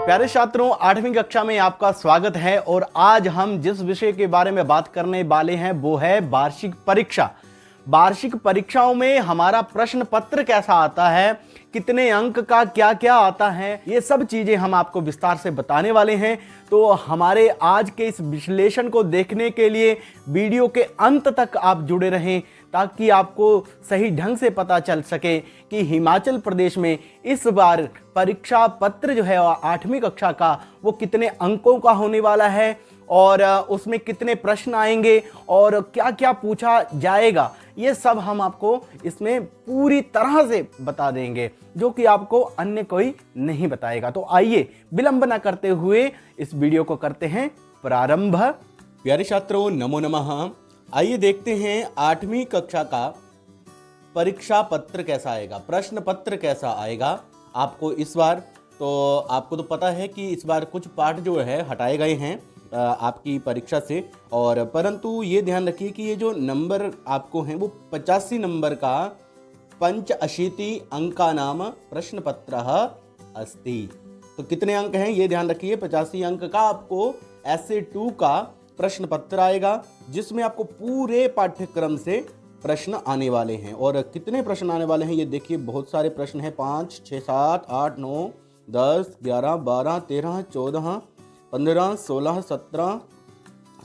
प्यारे छात्रों, 8वीं कक्षा में आपका स्वागत है। और आज हम जिस विषय के बारे में बात करने वाले हैं वो है वार्षिक परीक्षा। वार्षिक परीक्षाओं में हमारा प्रश्न पत्र कैसा आता है, कितने अंक का क्या क्या आता है, ये सब चीजें हम आपको विस्तार से बताने वाले हैं। तो हमारे आज के इस विश्लेषण को देखने के लिए वीडियो के अंत तक आप जुड़े रहें, ताकि आपको सही ढंग से पता चल सके कि हिमाचल प्रदेश में इस बार परीक्षा पत्र जो है 8वीं कक्षा का वो कितने अंकों का होने वाला है और उसमें कितने प्रश्न आएंगे और क्या क्या पूछा जाएगा। ये सब हम आपको इसमें पूरी तरह से बता देंगे, जो कि आपको अन्य कोई नहीं बताएगा। तो आइए विलंब न करते हुए इस वीडियो को करते हैं प्रारंभ। प्यारे छात्रों, नमो नमः। आइए देखते हैं 8वीं कक्षा का परीक्षा पत्र कैसा आएगा, प्रश्न पत्र कैसा आएगा आपको इस बार। तो आपको तो पता है कि इस बार कुछ पाठ जो है हटाए गए हैं आपकी परीक्षा से, और परंतु ये ध्यान रखिए कि ये जो नंबर आपको हैं वो 85 नंबर का 85 अंका नाम प्रश्न पत्र अस्ति। तो कितने अंक हैं ये ध्यान रखिए। 85 अंक का आपको ऐसे 2 का प्रश्न पत्र आएगा, जिसमें आपको पूरे पाठ्यक्रम से प्रश्न आने वाले हैं। और कितने प्रश्न आने वाले हैं ये देखिए, बहुत सारे प्रश्न हैं। 5, 6, 7, 8, 9, 10, 11, 12, 13, 14, 15, 16, 17,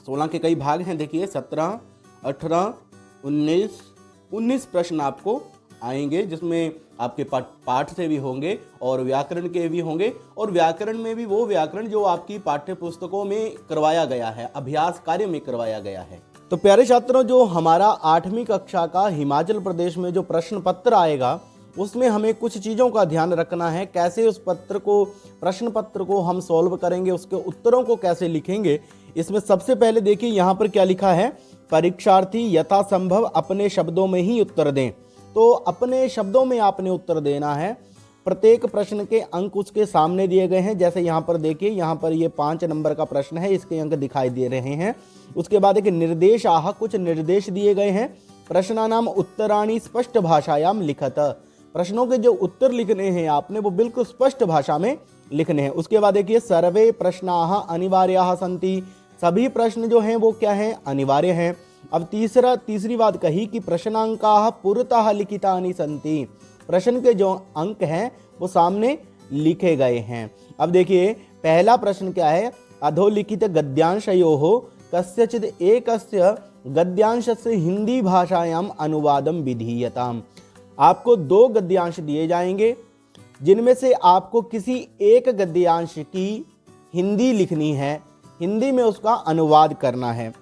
16 के कई भाग हैं देखिए, 17, 18, 19 प्रश्न आपको आएंगे, जिसमें आपके पाठ से भी होंगे और व्याकरण के भी होंगे। और व्याकरण में भी वो व्याकरण जो आपकी पाठ्य पुस्तकों में करवाया गया है, अभ्यास कार्य में करवाया गया है। तो प्यारे छात्रों, जो हमारा 8वीं कक्षा का हिमाचल प्रदेश में जो प्रश्न पत्र आएगा, उसमें हमें कुछ चीज़ों का ध्यान रखना है। कैसे उस प्रश्न पत्र को हम सॉल्व करेंगे, उसके उत्तरों को कैसे लिखेंगे। इसमें सबसे पहले देखिए यहाँ पर क्या लिखा है, परीक्षार्थी यथासंभव अपने शब्दों में ही उत्तर दें। तो अपने शब्दों में आपने उत्तर देना है। प्रत्येक प्रश्न के अंक उसके सामने दिए गए हैं। जैसे यहाँ पर देखिए, यहाँ पर ये 5 नंबर का प्रश्न है, इसके अंक दिखाई दे रहे हैं। उसके बाद एक निर्देश कुछ निर्देश दिए गए हैं। प्रश्नानाम उत्तराणि स्पष्ट भाषायाम लिखत। प्रश्नों के जो उत्तर लिखने हैं आपने वो बिल्कुल स्पष्ट भाषा में लिखने हैं। उसके बाद देखिए, सर्वे प्रश्नाः अनिवार्याः सन्ति। सभी प्रश्न जो हैं वो क्या हैं, अनिवार्य हैं। अब तीसरी बात कही कि प्रश्नांकाः पुरतः लिखितानि सन्ति। प्रश्न के जो अंक हैं वो सामने लिखे गए हैं। अब देखिए पहला प्रश्न क्या है, अधोलिखित गद्यांशयोः कस्यचित् एकस्य गद्यांशस्य हिंदी भाषायाम अनुवादम विधीयताम्। आपको 2 गद्यांश दिए जाएंगे, जिनमें से आपको किसी एक गद्यांश की हिंदी लिखनी है, हिंदी में उसका अनुवाद करना है।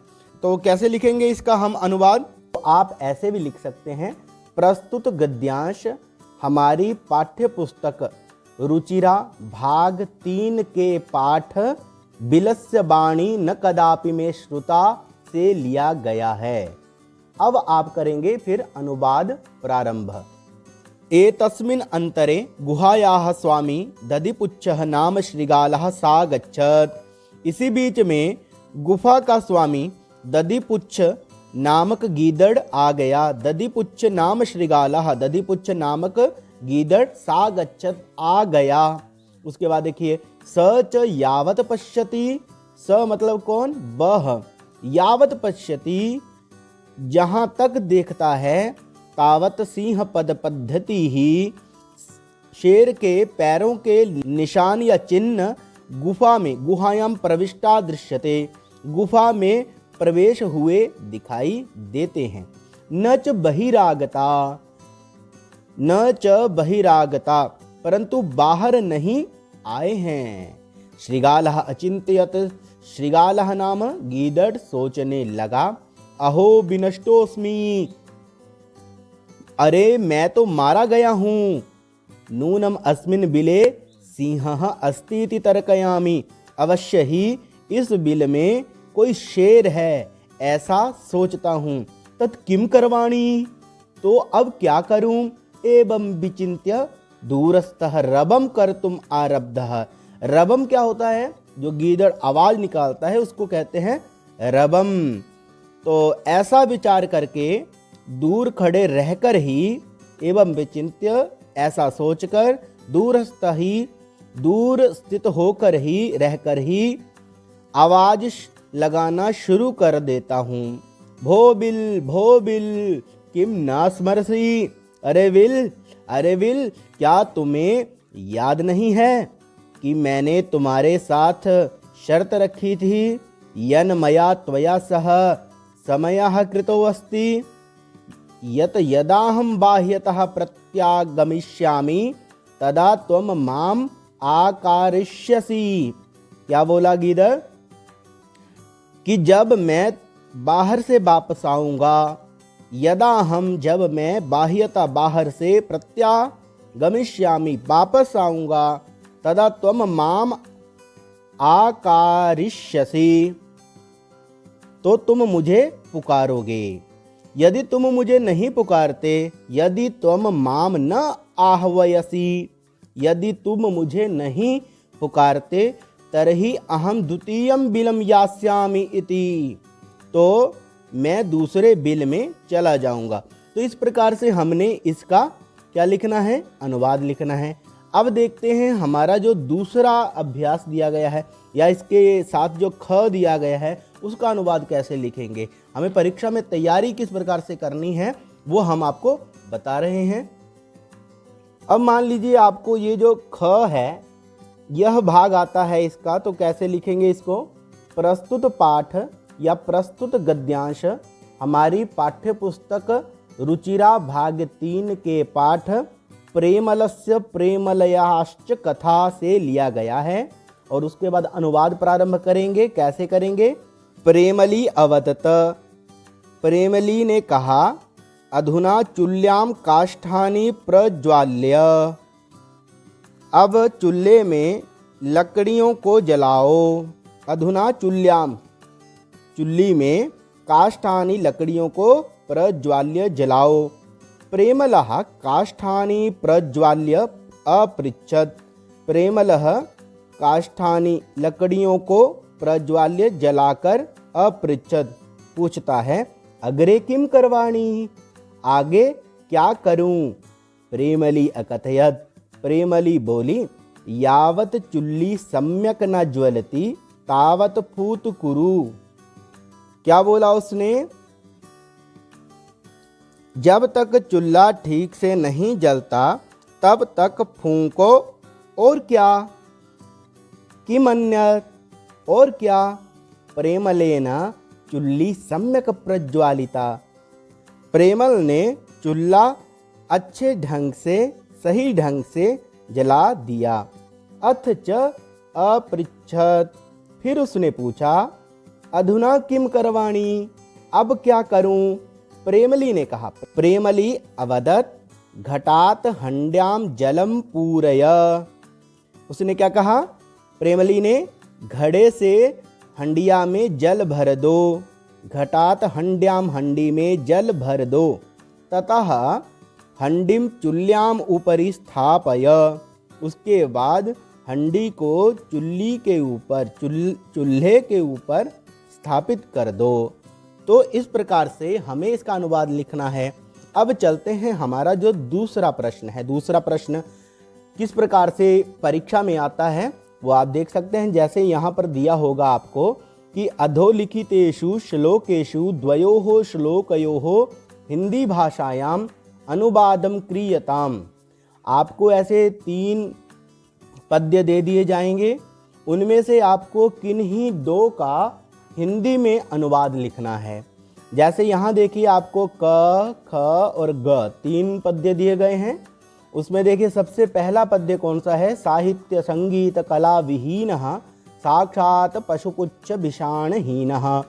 तो कैसे लिखेंगे इसका हम अनुवाद? तो आप ऐसे भी लिख सकते हैं, प्रस्तुत गद्यांश हमारी पाठ्य पुस्तक रुचिरा भाग 3 के पाठ बिलस्य वाणी न कदापि में श्रुता से लिया गया है। अब आप करेंगे फिर अनुवाद प्रारंभ। एतस्मिन् अंतरे गुहायाः स्वामी दधिपुच्छः नाम श्रृगालः सा गच्छत्। इसी बीच में गुफा का स्वामी दधिपुच्छ नामक गीदड़ आ गया। दधिपुच्छ नाम श्रृगालः, दधिपुच्छ नामक गीदड़ सा गच्छत् आ गया। उसके बाद देखिए, स च यावत पश्यति। स मतलब कौन, वह। यावत पश्यति जहां तक देखता है, तावत सिंह पद पद्धति ही। शेर के पैरों के निशान या चिन्ह गुफा में, गुहायाम प्रविष्टा दृश्यते, गुफा में प्रवेश हुए दिखाई देते हैं। न च बहिरागता, न च बहिरागता, परंतु बाहर नहीं आए हैं। श्रृगालः अचिंत्यत। श्रृगालः नाम गीदड़ सोचने लगा, अहो विनष्टोस्मि, अरे मैं तो मारा गया हूँ। नूनम अस्मिन् बिले सिंहः अस्ति इति तर्कयामि। अवश्य ही इस बिल में कोई शेर है, ऐसा सोचता हूँ। तत् किम करवाणी, तो अब क्या करूं। एवं विचिन्त्य दूरस्थः रबम कर्तुम आरब्धः। रबम क्या होता है, जो गीदड़ आवाज निकालता है उसको कहते हैं रबम। तो ऐसा विचार करके दूर खड़े रहकर ही, एवं विचिन्त्य ऐसा सोचकर, दूरस्थ ही दूर स्थित होकर ही रहकर ही आवाज लगाना शुरू कर देता हूँ। भो बिल किम ना स्मरसी। अरे विल क्या तुम्हें याद नहीं है कि मैंने तुम्हारे साथ शर्त रखी थी, यन मया त्वया सह समयः कृतो अस्ति यत यदाहं बाह्यतः प्रत्यागमिष्यामि तदा त्वं माम आकारिष्यसि। क्या बोला गिदड़ कि जब मैं बाहर से वापस आऊंगा, यदा हम जब मैं बाह्यता बाहर से प्रत्यागमिष्यामि वापस आऊंगा, तदा त्वम माम आकारिष्यसि तो तुम मुझे पुकारोगे। यदि तुम मुझे नहीं पुकारते, यदि त्वम माम न आह्वयसि, यदि तुम मुझे नहीं पुकारते, तरहि अहम द्वितीयं बिलं यास्यामि इति, तो मैं दूसरे बिल में चला जाऊंगा। तो इस प्रकार से हमने इसका क्या लिखना है, अनुवाद लिखना है। अब देखते हैं हमारा जो दूसरा अभ्यास दिया गया है या इसके साथ जो ख दिया गया है उसका अनुवाद कैसे लिखेंगे। हमें परीक्षा में तैयारी किस प्रकार से करनी है वो हम आपको बता रहे हैं। अब मान लीजिए आपको ये जो ख है यह भाग आता है इसका, तो कैसे लिखेंगे इसको। प्रस्तुत पाठ या प्रस्तुत गद्यांश हमारी पाठ्य पुस्तक रुचिरा भाग 3 के पाठ प्रेमलस्य प्रेमलयाश्च कथा से लिया गया है। और उसके बाद अनुवाद प्रारंभ करेंगे। कैसे करेंगे। प्रेमली अवदत, प्रेमली ने कहा, अधुना चुल्ल्याम काष्ठानि प्रज्वाल्य, अब चूल्हे में लकड़ियों को जलाओ। अधुना चुल्ल्याम, चुल्ली में, काष्ठानि लकड़ियों को, प्रज्वाल्य जलाओ। प्रेमलः काष्ठानि प्रज्वाल्य अपृच्छत्, प्रेमलः काष्ठानि लकड़ियों को प्रज्वाल्य जलाकर अपृच्छत्, पूछता है, अग्रे किम करवाणी, आगे क्या करूं। प्रेमली अकथयत्, प्रेमली बोली, यावत चुल्ली सम्यक न ज्वलती तावत फूत कुरु। क्या बोला उसने, जब तक चूल्हा ठीक से नहीं जलता तब तक फूंको। और क्या, किमन्यत्, और क्या। प्रेमलेन चुल्ली सम्यक प्रज्वालिता, प्रेमल ने चूल्हा अच्छे ढंग से, सही ढंग से जला दिया। अथ च अपृच्छत्, फिर उसने पूछा, अधुना किम करवाणी, अब क्या करूं। प्रेमली ने कहा, प्रेमली अवदत्, घटात हंड्याम जलम पूरय। उसने क्या कहा, प्रेमली ने, घड़े से हंडिया में जल भर दो। घटात हंड्याम, हंडी में जल भर दो। ततः हंडिम चुल्ल्याम ऊपरी स्थापय, उसके बाद हंडी को चुल्ली के ऊपर, चूल्हे के ऊपर स्थापित कर दो। तो इस प्रकार से हमें इसका अनुवाद लिखना है। अब चलते हैं हमारा जो दूसरा प्रश्न है। दूसरा प्रश्न किस प्रकार से परीक्षा में आता है वो आप देख सकते हैं। जैसे यहाँ पर दिया होगा आपको कि अधोलिखितेषु श्लोकेषु द्वयोः श्लोकयोः हिंदी भाषायाम अनुवादम क्रियताम। आपको ऐसे 3 पद्य दे दिए जाएंगे, उनमें से आपको किन्हीं 2 का हिंदी में अनुवाद लिखना है। जैसे यहाँ देखिए आपको क, ख और ग 3 पद्य दिए गए हैं। उसमें देखिए सबसे पहला पद्य कौन सा है, साहित्य संगीत कला विहीनः साक्षात पशुपुच्छ विषाणहीनः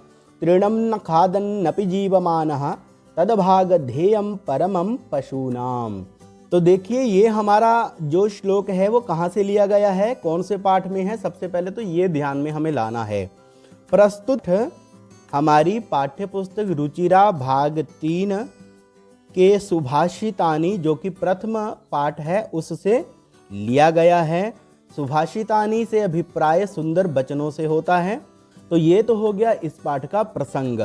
तृणं न खादन्नपि जीवमानः तदभाग ध्येयं परमं पशूनाम। तो देखिए ये हमारा जो श्लोक है वो कहाँ से लिया गया है, कौन से पाठ में है। सबसे पहले तो ये ध्यान में हमें लाना है। प्रस्तुत हमारी पाठ्य पुस्तक रुचिरा भाग 3 के सुभाषितानि, जो कि प्रथम पाठ है, उससे लिया गया है। सुभाषितानि से अभिप्राय सुंदर वचनों से होता है। तो ये तो हो गया इस पाठ का प्रसंग।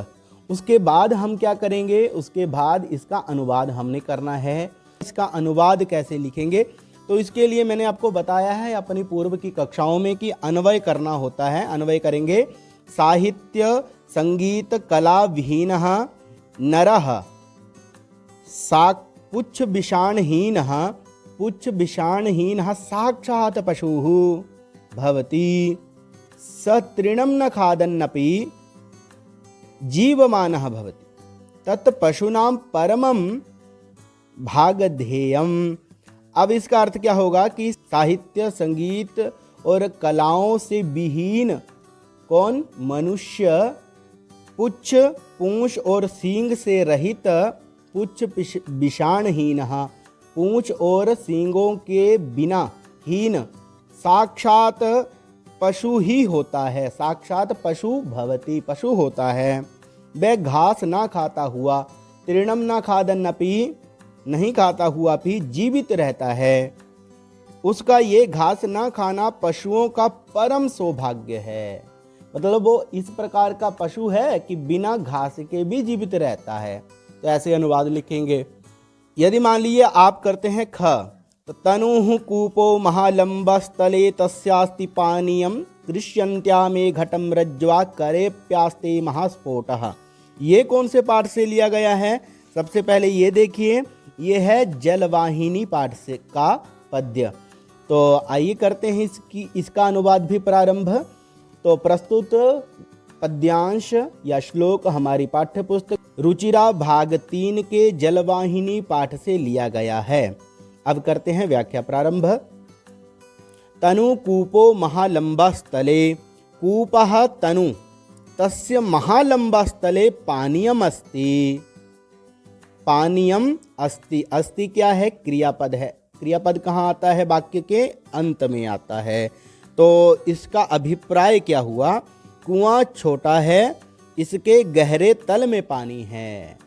उसके बाद हम क्या करेंगे, उसके बाद इसका अनुवाद हमने करना है। इसका अनुवाद कैसे लिखेंगे, तो इसके लिए मैंने आपको बताया है अपनी पूर्व की कक्षाओं में कि अन्वय करना होता है। अन्वय करेंगे, साहित्य संगीत कला विहीनः नरः पुच्छ विषाणहीनः साक्षात् पशुः भवति, स तृणं न खादन्नपि जीवमानः भवति, तत् पशूनां परमं भागधेयम्। अब इसका अर्थ क्या होगा कि साहित्य संगीत और कलाओं से विहीन कौन? मनुष्य, पुच्छ पूंछ और सींग से रहित, पुच्छ विषाणहीन, पूंछ और सींगों के बिना हीन, साक्षात पशु ही होता है। साक्षात पशु भवति, पशु होता है। वह घास ना खाता हुआ, तृणम ना खादन्नपि, नहीं खाता हुआ भी जीवित रहता है। उसका ये घास ना खाना पशुओं का परम सौभाग्य है। मतलब वो इस प्रकार का पशु है कि बिना घास के भी जीवित रहता है। तो ऐसे अनुवाद लिखेंगे। यदि मान लीजिए आप करते हैं ख, तो तनुः कूपो महालंबस्थले तस्यास्ति पानीयम दृश्यन्त्या में घटम रज्ज्वा करे प्यास्ते महास्फोटः। ये कौन से पाठ से लिया गया है? सबसे पहले ये देखिए, ये है जलवाहिनी पाठ से का पद्य। तो आइए करते हैं इसका अनुवाद भी प्रारंभ। तो प्रस्तुत पद्यांश या श्लोक हमारी पाठ्य पुस्तक रुचिरा भाग 3 के जलवाहिनी पाठ से लिया गया है। अब करते हैं व्याख्या प्रारंभ। तनु कूपो महालंबस्थले, कूपः तनु, तस्य महालंबस्थले पानीयम अस्ति। पानीयम अस्ति, अस्ति क्या है? क्रियापद है। क्रियापद कहाँ आता है? वाक्य के अंत में आता है। तो इसका अभिप्राय क्या हुआ? कुआं छोटा है, इसके गहरे तल में पानी है।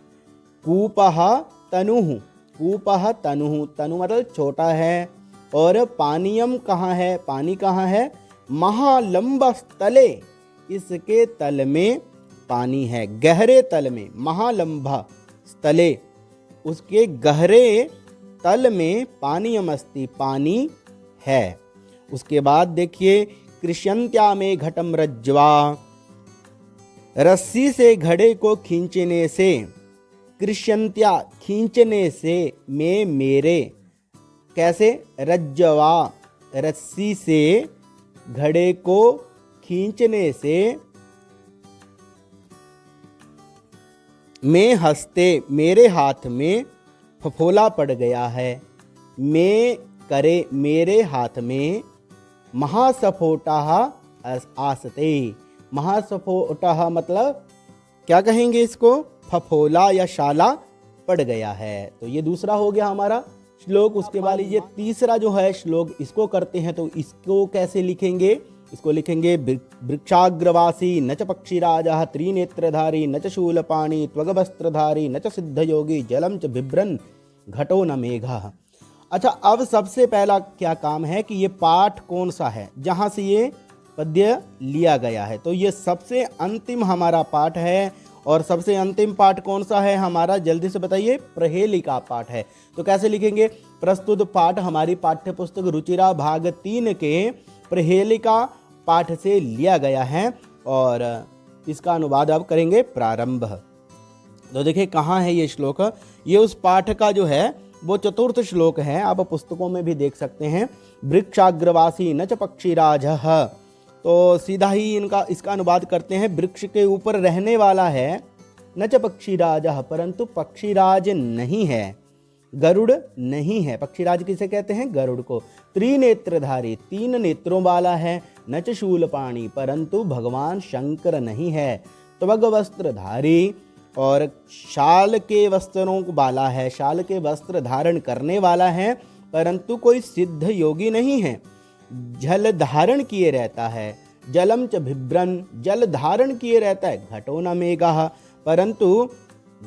कूपः तनुः, कूपः तनुः, तनु मतलब छोटा है। और पानीयम कहाँ है? पानी कहाँ है? महालंबस्थले, इसके तल में पानी है, गहरे तल में। महालंब स्थले, उसके गहरे तल में पानीयम अस्ति, पानी है। उसके बाद देखिए, कृष्यन्त्या में घटम रज्ज्वा, रस्सी से घड़े को खींचने से, कृष्यन्त्या खींचने से, में मेरे, कैसे? रज्ज्वा, रस्सी से घड़े को खींचने से, में हंसते, मेरे हाथ में फफोला पड़ गया है। में करे, मेरे हाथ में, महासफोटः आसते, महासफोटः मतलब क्या कहेंगे इसको? फफोला या शाला पड़ गया है। तो ये दूसरा हो गया हमारा श्लोक। उसके बाद ये तीसरा जो है श्लोक, इसको करते हैं। तो इसको कैसे लिखेंगे? इसको लिखेंगे, वृक्षाग्रवासी न च पक्षीराजः त्रिनेत्रधारी न च शूलपाणी त्वगवस्त्रधारी न च सिद्धयोगी जलम च बिभ्रन घटो न मेघः। अच्छा, अब सबसे पहला क्या काम है कि ये पाठ कौन सा है जहाँ से ये पद्य लिया गया है? तो ये सबसे अंतिम हमारा पाठ है। और सबसे अंतिम पाठ कौन सा है हमारा? जल्दी से बताइए। प्रहेलिका पाठ है। तो कैसे लिखेंगे? प्रस्तुत पाठ हमारी पाठ्य पुस्तक रुचिरा भाग 3 के प्रहेलिका पाठ से लिया गया है। और इसका अनुवाद अब करेंगे प्रारंभ। तो देखिए कहाँ है ये श्लोक? ये उस पाठ का जो है वो चतुर्थ श्लोक है। आप पुस्तकों में भी देख सकते हैं। वृक्षाग्रवासी न च पक्षीराजः, तो सीधा ही इसका अनुवाद करते हैं। वृक्ष के ऊपर रहने वाला है, न च पक्षीराजः, परंतु पक्षीराज नहीं है, गरुड़ नहीं है। पक्षीराज किसे कहते हैं? गरुड़ को। त्रिनेत्रधारी, 3 नेत्रों वाला है। न च शूलपाणी, परंतु भगवान शंकर नहीं है। त्वग वस्त्रधारी, और शाल के वस्त्रों वाला है, शाल के वस्त्र धारण करने वाला है, परंतु कोई सिद्ध योगी नहीं है। जल धारण किए रहता है। जलम च बिभ्रन, जल धारण किए रहता है। घटो न मेघः, परंतु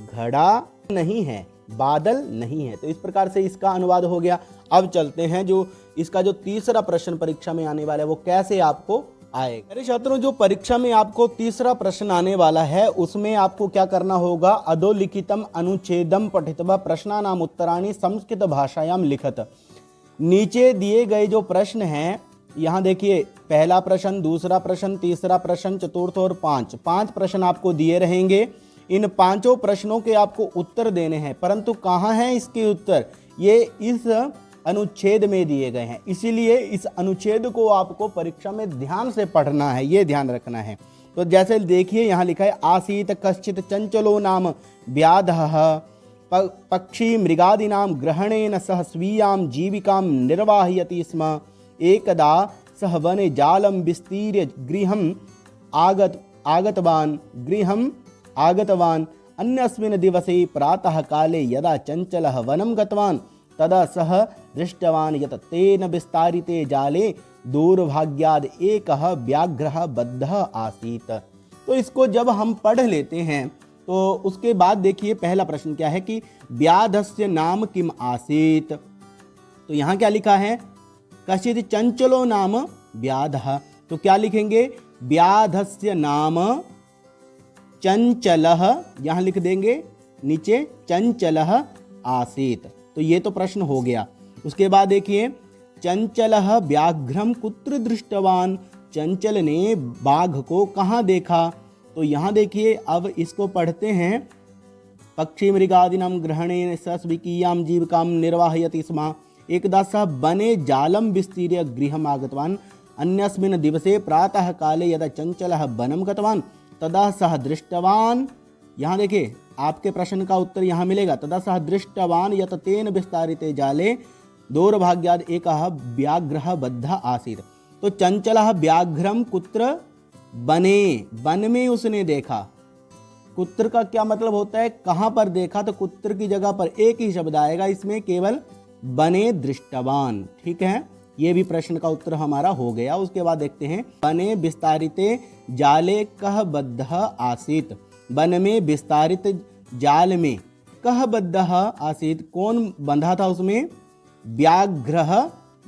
घड़ा नहीं है, बादल नहीं है। तो इस प्रकार से इसका अनुवाद हो गया। अब चलते हैं जो इसका जो तीसरा प्रश्न परीक्षा में आने वाला है वो कैसे आपको आएगा। मेरे छात्रों, जो परीक्षा में आपको तीसरा प्रश्न आने वाला है उसमें आपको क्या करना होगा? अधोलिखितम अनुच्छेदम पठित्वा प्रश्नानाम उत्तराणि संस्कृत भाषायाम लिखत। नीचे दिए गए जो प्रश्न हैं, यहाँ देखिए पहला प्रश्न, दूसरा प्रश्न, तीसरा प्रश्न, चतुर्थ और पांच प्रश्न आपको दिए रहेंगे। इन पांचों प्रश्नों के आपको उत्तर देने हैं, परंतु कहाँ हैं इसके उत्तर, ये इस अनुच्छेद में दिए गए हैं। इसीलिए इस अनुच्छेद को आपको परीक्षा में ध्यान से पढ़ना है, ये ध्यान रखना है। तो जैसे देखिए यहाँ लिखा है, आसीत कश्चित चंचलो नाम व्याधः पक्षी मृगादीनां ग्रहणेन सह स्वीयां जीविकां निर्वाहयति स्म। एकदा सह वने जालं विस्तीर्य गृहम् आगतवान् अन्यस्मिन् दिवसे प्रातः काले यदा चंचलः वनं गतवान् तदा सः दृष्टवान् यत् तेन विस्तारिते जाले दूरभाग्याद् एकः व्याघ्रः बद्धः आसीत्। तो इसको जब हम पढ़ लेते हैं तो उसके बाद देखिए पहला प्रश्न क्या है कि व्याधस्य नाम किम आसीत्। तो यहाँ क्या लिखा है, कश्चित् चंचलो नाम व्याधः। तो क्या लिखेंगे, व्याधस्य नाम चंचलः, यहाँ लिख देंगे नीचे चंचलः आसीत्। तो ये तो प्रश्न हो गया। उसके बाद देखिए, चंचलः व्याघ्रम कुत्र दृष्टवान, चंचल ने बाघ को कहाँ देखा। तो यहाँ देखिए अब इसको पढ़ते हैं, पक्षी मृगादीनां ग्रहणेन सह स्वीयां जीविकां निर्वाहयति स्म। एकदा सः वने जालं विस्तीर्य गृहम् आगतवान् अन्यस्मिन् दिवसे प्रातः काले यदा चंचलः वनं गतवान् तदा सः दृष्टवान्, यहाँ देखिए आपके प्रश्न का उत्तर यहाँ मिलेगा, तदा सः दृष्टवान् यत् तेन विस्तारिते जाले दौर्भाग्याद् एकः व्याघ्रः बद्धः आसीत्। तो चंचलः व्याघ्रम कुत्र, बने, वन में उसने देखा। कुत्र का क्या मतलब होता है, कहाँ पर देखा, तो कुत्र की जगह पर एक ही शब्द आएगा इसमें, केवल बने दृष्टवान। ठीक है, ये भी प्रश्न का उत्तर हमारा हो गया। उसके बाद देखते हैं, बने विस्तारिते जाले कह बद्धः आसीत्। वन में विस्तारित जाल में कह बद्धः आसीत्, कौन बंधा था उसमें, व्याघ्रः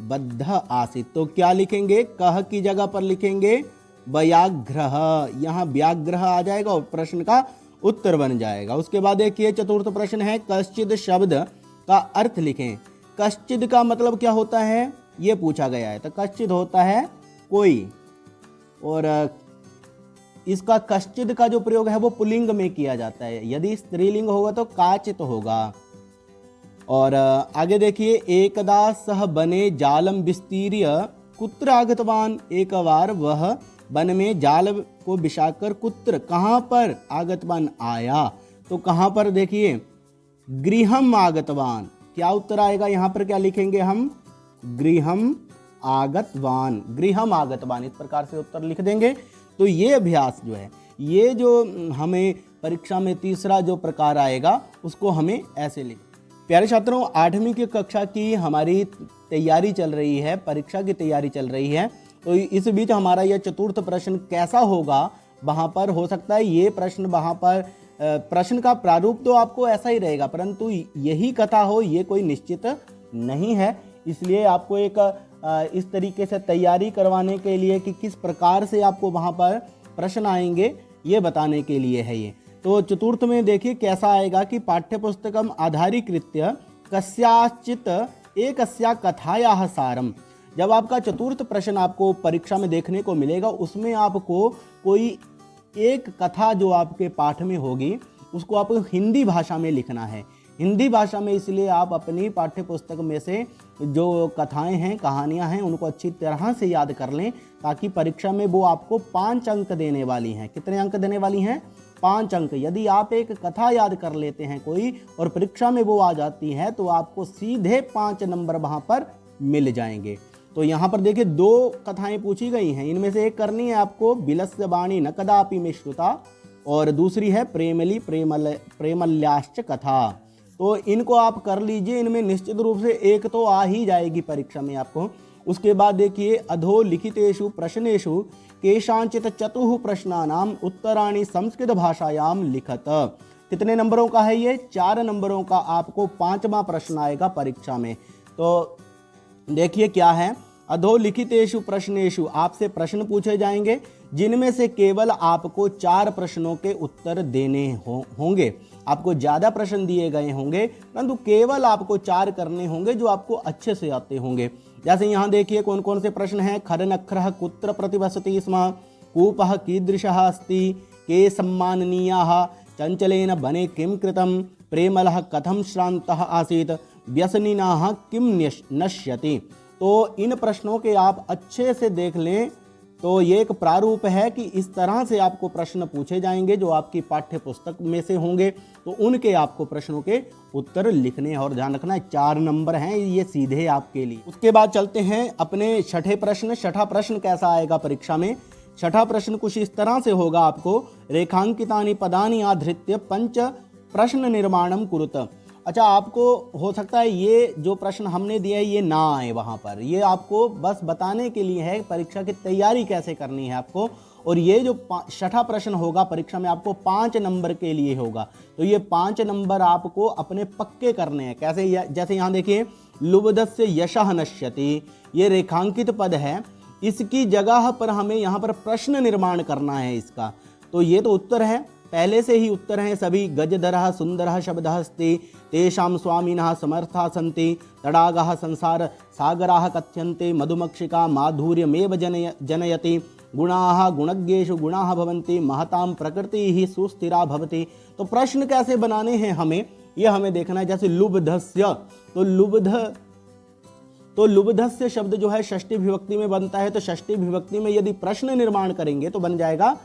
बद्धः आसीत्। तो क्या लिखेंगे, कह की जगह पर लिखेंगे व्याघ्रः, यहाँ व्याघ्रः आ जाएगा और प्रश्न का उत्तर बन जाएगा। उसके बाद देखिए चतुर्थ प्रश्न है, कश्चित् शब्द का अर्थ लिखें। कश्चित् का मतलब क्या होता है, ये पूछा गया है। तो कश्चित् होता है कोई, और इसका कश्चित् का जो प्रयोग है वो पुल्लिंग में किया जाता है, यदि स्त्रीलिंग होगा तो काचित् होगा। और आगे देखिए, एकदा सह बने जालम विस्तीर्य कुत्र आगतवान, एक बार वह वन में जाल को बिछाकर कुत्र, कहाँ पर, आगतवान आया। तो कहाँ पर देखिए, गृहम आगतवान, क्या उत्तर आएगा, यहाँ पर क्या लिखेंगे हम, गृहम आगतवान, गृहम आगतवान, इस प्रकार से उत्तर लिख देंगे। तो ये अभ्यास जो है, ये जो हमें परीक्षा में तीसरा जो प्रकार आएगा उसको हमें ऐसे लिख। प्यारे छात्रों, 8वीं की कक्षा की हमारी तैयारी चल रही है, परीक्षा की तैयारी चल रही है। तो इस बीच हमारा यह चतुर्थ प्रश्न कैसा होगा, वहाँ पर हो सकता है ये प्रश्न, वहाँ पर प्रश्न का प्रारूप तो आपको ऐसा ही रहेगा, परंतु यही कथा हो ये कोई निश्चित नहीं है। इसलिए आपको एक इस तरीके से तैयारी करवाने के लिए कि किस प्रकार से आपको वहाँ पर प्रश्न आएंगे ये बताने के लिए है ये। तो चतुर्थ में देखिए कैसा आएगा कि पाठ्यपुस्तकम आधारीकृत्य कस्याचित एकस्या कथायाः सारम। जब आपका चतुर्थ प्रश्न आपको परीक्षा में देखने को मिलेगा, उसमें आपको कोई एक कथा जो आपके पाठ में होगी उसको आपको हिंदी भाषा में लिखना है। हिंदी भाषा में इसलिए आप अपनी पाठ्य पुस्तक में से जो कथाएं हैं, कहानियां हैं, उनको अच्छी तरह से याद कर लें, ताकि परीक्षा में वो आपको 5 अंक देने वाली हैं। कितने अंक देने वाली हैं, 5 अंक। यदि आप एक कथा याद कर लेते हैं कोई और परीक्षा में वो आ जाती है तो आपको सीधे 5 नंबर वहाँ पर मिल जाएंगे। तो यहाँ पर देखिए 2 कथाएं पूछी गई हैं, इनमें से एक करनी है आपको, बिलस्य वाणी न कदापि में श्रुता, और दूसरी है प्रेमल्याश्च कथा। तो इनको आप कर लीजिए, इनमें निश्चित रूप से एक तो आ ही जाएगी परीक्षा में आपको। उसके बाद देखिए, अधो लिखितेषु प्रश्नेषु केषांचित चतुः प्रश्नानां उत्तराणि संस्कृत भाषायां लिखत। कितने नंबरों का है ये, 4 नंबरों का आपको 5वां प्रश्न आएगा परीक्षा में। तो देखिए क्या है, अधोलिखितेषु प्रश्नेषु आपसे प्रश्न पूछे जाएंगे जिनमें से केवल आपको 4 प्रश्नों के उत्तर देने होंगे। आपको ज़्यादा प्रश्न दिए गए होंगे परंतु केवल आपको 4 करने होंगे जो आपको अच्छे से आते होंगे। जैसे यहाँ देखिए कौन कौन से प्रश्न हैं। खरनखरः कुत्र प्रतिवसति स्म, कूपः कीदृशः अस्ति, के सम्माननीयाः, चंचलेन वने किं कृतं, प्रेमलः कथं श्रान्तः आसीत्, व्यसनिनः किं नश्यति। तो इन प्रश्नों के आप अच्छे से देख लें तो ये एक प्रारूप है कि इस तरह से आपको प्रश्न पूछे जाएंगे जो आपकी पाठ्य पुस्तक में से होंगे, तो उनके आपको प्रश्नों के उत्तर लिखने हैं। और ध्यान रखना 4 नंबर हैं ये सीधे आपके लिए। उसके बाद चलते हैं अपने छठे प्रश्न। छठा प्रश्न कैसा आएगा परीक्षा में। छठा प्रश्न कुछ इस तरह से होगा। आपको रेखांकितानि पदानि आधृत्य 5 प्रश्न निर्माणम कुरुत। अच्छा, आपको हो सकता है ये जो प्रश्न हमने दिया है ये ना आए वहाँ पर, ये आपको बस बताने के लिए है परीक्षा की तैयारी कैसे करनी है आपको। और ये जो छठा प्रश्न होगा परीक्षा में आपको 5 नंबर के लिए होगा। तो ये 5 नंबर आपको अपने पक्के करने हैं। कैसे? जैसे यहाँ देखिए, लुब्धस्य यशः नश्यति, ये रेखांकित पद है, इसकी जगह पर हमें यहाँ पर प्रश्न निर्माण करना है इसका। तो ये तो उत्तर है, पहले से ही उत्तर हैं सभी। गजधरः सुंदरः शब्दः अस्ति, तेषां स्वामिनः समर्थाः सन्ति, तडागः संसार सागराः कथ्यन्ते, मधुमक्षिका माधुर्यमेव जनयति, गुणाः गुणज्ञेषु गुणाः भवन्ति, महतां प्रकृतिः सुस्थिरा भवति। तो प्रश्न कैसे बनाने हैं हमें, ये हमें देखना है। जैसे लुब्धस्य, तो लुब्धस्य शब्द जो है षष्ठी विभक्ति में बनता है। तो षष्ठी विभक्ति में यदि प्रश्न निर्माण करेंगे तो बन जाएगा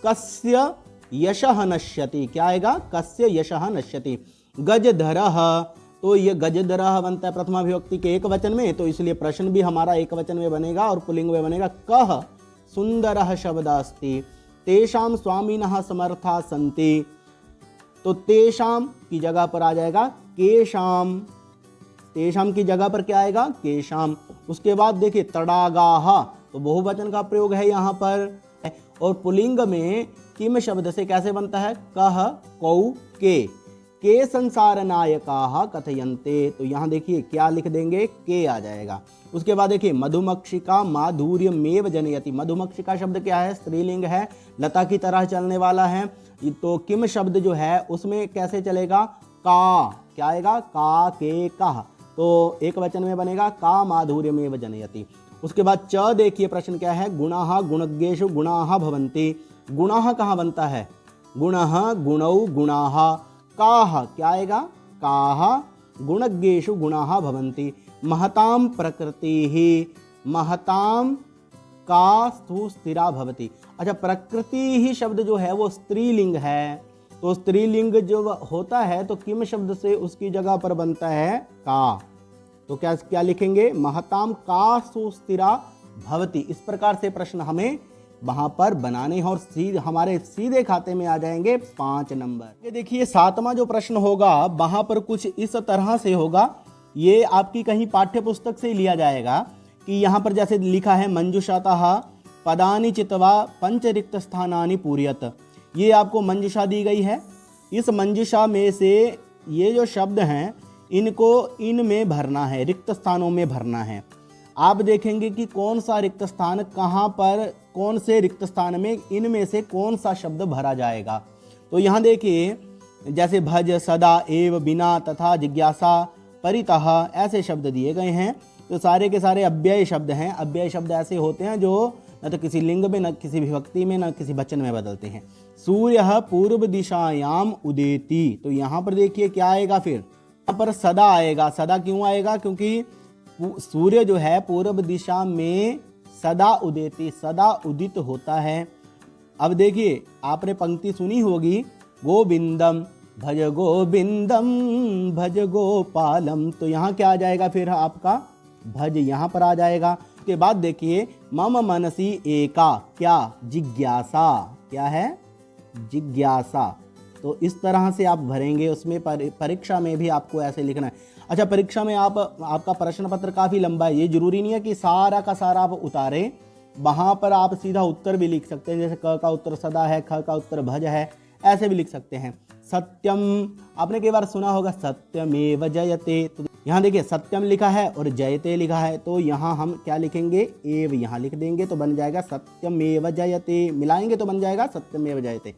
कस्य यशः नश्यति। क्या आएगा? कस्य यशः नश्यति। गजधरः, तो ये गजधरः बनता है प्रथमा विभक्ति के एक वचन में, तो इसलिए प्रश्न भी हमारा एक वचन में बनेगा और पुल्लिंग में बनेगा कः सुंदरः शब्दः अस्ति, तेषां स्वामिनः समर्थाः सन्ति। तो तेषां की जगह पर आ जाएगा केषां, तेषां की जगह पर क्या आएगा? केषां। उसके बाद देखिए तडागाः, तो बहुवचन का प्रयोग है यहाँ पर। और पुल्लिंग में किम शब्द से कैसे बनता है? कह कौ के संसार नायकाः कथयन्ते। तो यहाँ देखिए क्या लिख देंगे? के आ जाएगा। उसके बाद देखिए मधुमक्षिका माधुर्यमेव जनयति। मधुमक्षिका शब्द क्या है? स्त्रीलिंग है, लता की तरह चलने वाला है। तो किम शब्द जो है उसमें कैसे चलेगा? का, क्या आएगा? का के कह, तो एक वचन में बनेगा का माधुर्यमेव जनयति। उसके बाद च देखिए प्रश्न क्या है? गुणाः गुणज्ञेषु गुणाः भवन्ति। गुणाः कहाँ बनता है? गुणः गुणौ गुणाः। काः क्या आएगा? काः गुणज्ञेषु गुणाः भवन्ति। महतां प्रकृतिः, महतां का स्थिरा भवति। अच्छा, प्रकृति ही शब्द जो है वो स्त्रीलिंग है, तो स्त्रीलिंग जो होता है तो किम शब्द से उसकी जगह पर बनता है का। तो क्या लिखेंगे? महताम का सुस्थिरा भवति। इस प्रकार से प्रश्न हमें वहां पर बनाने हैं और हमारे सीधे खाते में आ जाएंगे 5 नंबर। ये देखिए 7वां जो प्रश्न होगा वहां पर कुछ इस तरह से होगा। ये आपकी कहीं पाठ्य पुस्तक से ही लिया जाएगा कि यहाँ पर जैसे लिखा है मंजुषातः पदानि चित्वा 5 रिक्त स्थानानि पूरयत। ये आपको मंजुषा दी गई है। इस मंजुषा में से ये जो शब्द हैं इनको इनमें भरना है, रिक्त स्थानों में भरना है। आप देखेंगे कि कौन सा रिक्त स्थान कहाँ पर, कौन से रिक्त स्थान में इनमें से कौन सा शब्द भरा जाएगा। तो यहाँ देखिए जैसे भज, सदा, एव, बिना, तथा, जिज्ञासा, परितः ऐसे शब्द दिए गए हैं। तो सारे के सारे अव्यय शब्द हैं। अव्यय शब्द ऐसे होते हैं जो न तो किसी लिंग में, न किसी विभक्ति में, न किसी वचन में बदलते हैं। सूर्य पूर्व दिशायाम उदेति। तो यहाँ पर देखिए क्या आएगा, फिर यहाँ पर सदा आएगा। सदा क्यों आएगा? क्योंकि सूर्य जो है पूर्व दिशा में सदा उदेति, सदा उदित होता है। अब देखिए आपने पंक्ति सुनी होगी, गोविंदम भज गोविंदम भज गोपालम। तो यहाँ क्या आ जाएगा फिर आपका? भज यहाँ पर आ जाएगा। उसके बाद देखिए मम मनसी एका, क्या? जिज्ञासा। क्या है? जिज्ञासा। तो इस तरह से आप भरेंगे। उसमें परीक्षा में भी आपको ऐसे लिखना है। अच्छा, परीक्षा में आपका प्रश्न पत्र काफ़ी लंबा है। ये जरूरी नहीं है कि सारा का सारा आप उतारें, वहाँ पर आप सीधा उत्तर भी लिख सकते हैं। जैसे क का उत्तर सदा है, ख का उत्तर भज है, ऐसे भी लिख सकते हैं। सत्यम, आपने कई बार सुना होगा सत्यमेव जयते। तो यहाँ देखिए सत्यम लिखा है और जयते लिखा है, तो यहाँ हम क्या लिखेंगे, एव यहाँ लिख देंगे तो बन जाएगा सत्यमेव जयते, मिलाएंगे तो बन जाएगा सत्यमेव जयते।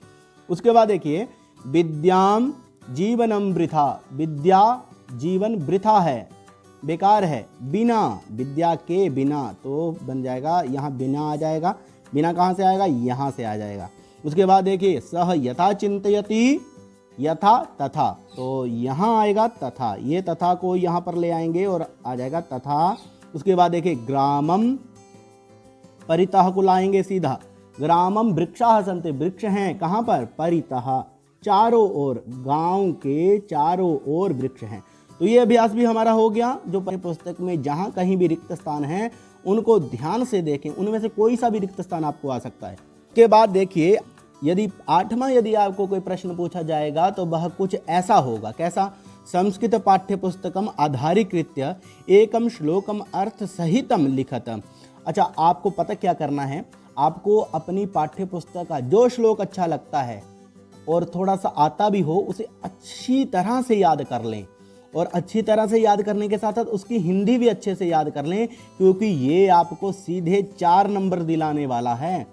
उसके बाद देखिए विद्याम जीवनम वृथा, विद्या जीवन वृथा है, बेकार है, बिना, विद्या के बिना, तो बन जाएगा यहाँ बिना आ जाएगा, बिना कहाँ से आएगा, यहाँ से आ जाएगा। उसके बाद देखिए सह यथा चिंतयति, यथा तथा, तो यहाँ आएगा तथा, ये तथा को यहाँ पर ले आएंगे और आ जाएगा तथा। उसके बाद देखिए ग्रामम परितः को लाएंगे सीधा, ग्रामम वृक्षाः सन्ति, वृक्ष हैं कहाँ पर, परितः, चारों ओर, गांव के चारों ओर वृक्ष हैं। तो ये अभ्यास भी हमारा हो गया। जो पुस्तक में जहाँ कहीं भी रिक्त स्थान है उनको ध्यान से देखें, उनमें से कोई सा भी रिक्त स्थान आपको आ सकता है। उसके बाद देखिए यदि 8वां यदि आपको कोई प्रश्न पूछा जाएगा तो वह कुछ ऐसा होगा, कैसा, संस्कृत पाठ्य पुस्तकम आधारीकृत्य एकम श्लोकम अर्थ सहितम लिखत। अच्छा, आपको पता क्या करना है, आपको अपनी पाठ्य पुस्तक का जो श्लोक अच्छा लगता है और थोड़ा सा आता भी हो उसे अच्छी तरह से याद कर लें, और अच्छी तरह से याद करने के साथ साथ उसकी हिंदी भी अच्छे से याद कर लें, क्योंकि ये आपको सीधे 4 नंबर दिलाने वाला है।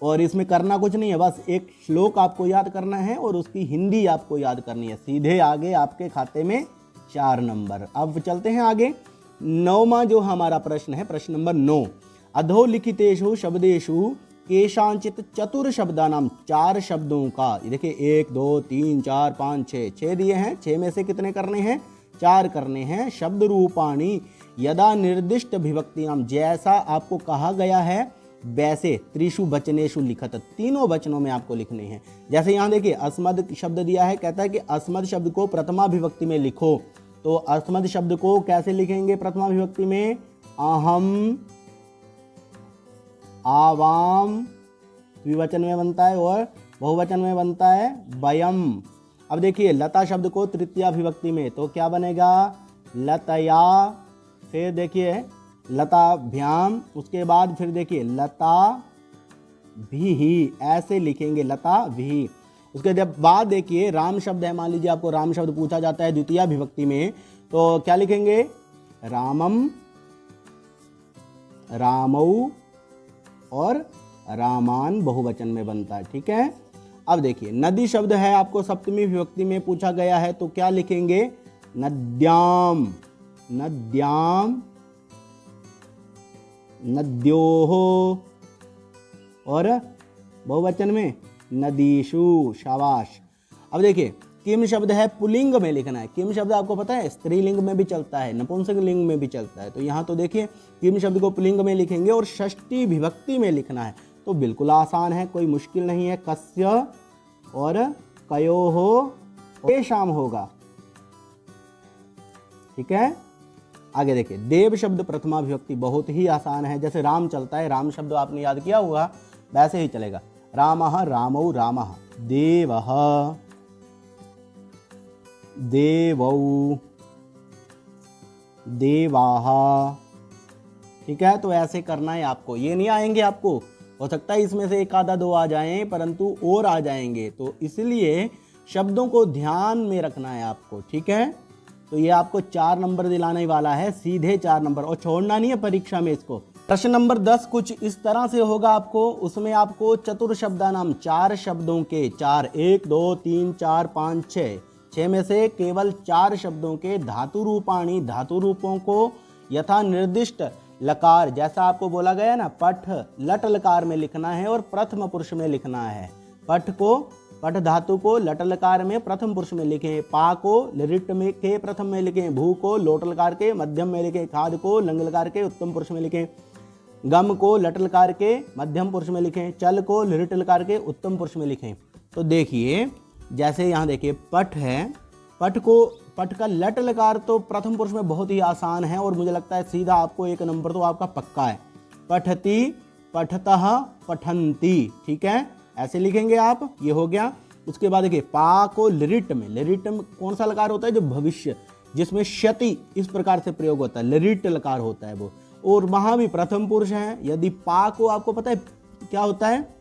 और इसमें करना कुछ नहीं है, बस एक श्लोक आपको याद करना है और उसकी हिंदी आपको याद करनी है, सीधे आगे आपके खाते में 4 नंबर। अब चलते हैं आगे। 9वां जो हमारा प्रश्न है, प्रश्न नंबर 9, अधोलिखितेषु शब्देषु केषांचित चतुर शब्दानाम, 4 शब्दों का, देखिए 1 2 3 4 5 6 दिए हैं, 6 में से कितने करने हैं, 4 करने हैं। शब्द रूपाणी यदा निर्दिष्ट विभक्तियाम, जैसा आपको कहा गया है वैसे त्रिषु वचनेषु लिखत, तीनों वचनों में आपको लिखने हैं। जैसे यहाँ देखिए अस्मद शब्द दिया है, कहता है कि अस्मद शब्द को प्रथमा विभक्ति में लिखो, तो अस्मद शब्द को कैसे लिखेंगे प्रथमा विभक्ति में, अहम, आवाम द्विवचन में बनता है और बहुवचन में बनता है वयम। अब देखिए लता शब्द को तृतीया विभक्ति में, तो क्या बनेगा, लतया, फिर देखिए लताभ्याम, उसके बाद फिर देखिए लता भी, ऐसे लिखेंगे लता भी। उसके बाद देखिए राम शब्द है, मान लीजिए आपको राम शब्द पूछा जाता है द्वितीया विभक्ति में, तो क्या लिखेंगे, रामम, रामौ और रामान बहुवचन में बनता है, ठीक है। अब देखिए नदी शब्द है, आपको सप्तमी विभक्ति में पूछा गया है, तो क्या लिखेंगे, नद्याम, नद्याम, नद्योः, और बहुवचन में नदीषु, शाबाश। अब देखिए किम शब्द है, पुल्लिंग में लिखना है। किम शब्द आपको पता है स्त्रीलिंग में भी चलता है, नपुंसक लिंग में भी चलता है, तो यहाँ तो देखिए किम शब्द को पुल्लिंग में लिखेंगे और षष्ठी विभक्ति में लिखना है, तो बिल्कुल आसान है, कोई मुश्किल नहीं है। कस्य और कयोः, तेषाम होगा, ठीक है। आगे देखिए देव शब्द प्रथमा विभक्ति, बहुत ही आसान है, जैसे राम चलता है, राम शब्द आपने याद किया होगा वैसे ही चलेगा, रामः, रामौ, रामः, देवः, देवौ, देवाः, ठीक है। तो ऐसे करना है आपको, ये नहीं आएंगे आपको, हो सकता है इसमें से 1 आधा 2 आ जाएं, परंतु और आ जाएंगे, तो इसलिए शब्दों को ध्यान में रखना है आपको, ठीक है। तो ये आपको 4 नंबर दिलाने वाला है, सीधे 4 नंबर, और छोड़ना नहीं है परीक्षा में इसको। प्रश्न नंबर 10 कुछ इस तरह से होगा आपको, उसमें आपको चतुर शब्दानाम, 4 शब्दों के, 4, 1 2 3 4 5 6 में से केवल 4 शब्दों के धातु रूपाणी, धातु रूपों को यथा निर्दिष्ट लकार, जैसा आपको बोला गया ना, पठ लट लकार में लिखना है और प्रथम पुरुष में लिखना है। पठ को, पठ धातु को लट लकार में प्रथम पुरुष में लिखें, पा को लिट में के प्रथम में लिखें, भू को लोट लकार के मध्यम में लिखें, खाद को लंग लकार के उत्तम पुरुष में लिखें, गम को लट लकार के मध्यम पुरुष में लिखें, चल को लिट लकार के उत्तम पुरुष में लिखें। तो देखिए जैसे यहाँ देखिए पठ है, पठ को, पठ का लट लकार तो प्रथम पुरुष में बहुत ही आसान है और मुझे लगता है सीधा आपको 1 नंबर तो आपका पक्का है। पठती, पठतः, पठन्ति, ठीक है, ऐसे लिखेंगे आप, ये हो गया। उसके बाद देखिए पा को लिरिट में, लिरिट में कौन सा लकार होता है, जो भविष्य, जिसमें क्षति इस प्रकार से प्रयोग होता है, लिरिट लकार होता है वो, और वहां भी प्रथम पुरुष है। यदि पा को आपको पता है क्या होता है,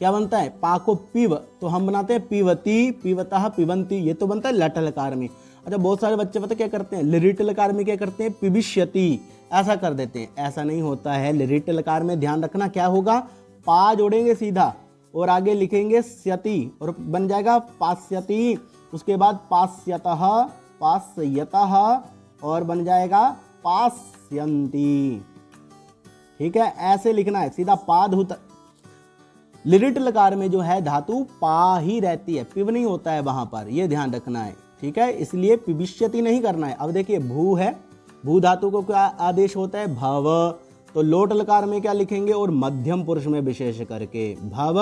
क्या बनता है, पा को पिव, तो हम बनाते हैं पिवती, पिवतः, पिबंती, ये तो बनता है लट लकार में। अच्छा, बहुत सारे बच्चे पता क्या करते हैं, लिरिट लकार में क्या करते हैं, पिबिष्यति ऐसा कर देते हैं। ऐसा नहीं होता है। लिरिट लकार में ध्यान रखना क्या होगा, पा जोड़ेंगे सीधा और आगे लिखेंगे स्यति और बन जाएगा पास्यति। उसके बाद पास्यतः, पास्यतः और बन जाएगा पास्यन्ति। ठीक है, ऐसे लिखना है सीधा पा धुत। लिरिट लकार में जो है धातु पा ही रहती है, पिब नहीं होता है वहां पर, ये ध्यान रखना है। ठीक है, इसलिए पिबिष्यति नहीं करना है। अब देखिए भू है, भू धातु को क्या आदेश होता है, भव। तो लोट लकार में क्या लिखेंगे, और मध्यम पुरुष में विशेष करके भव,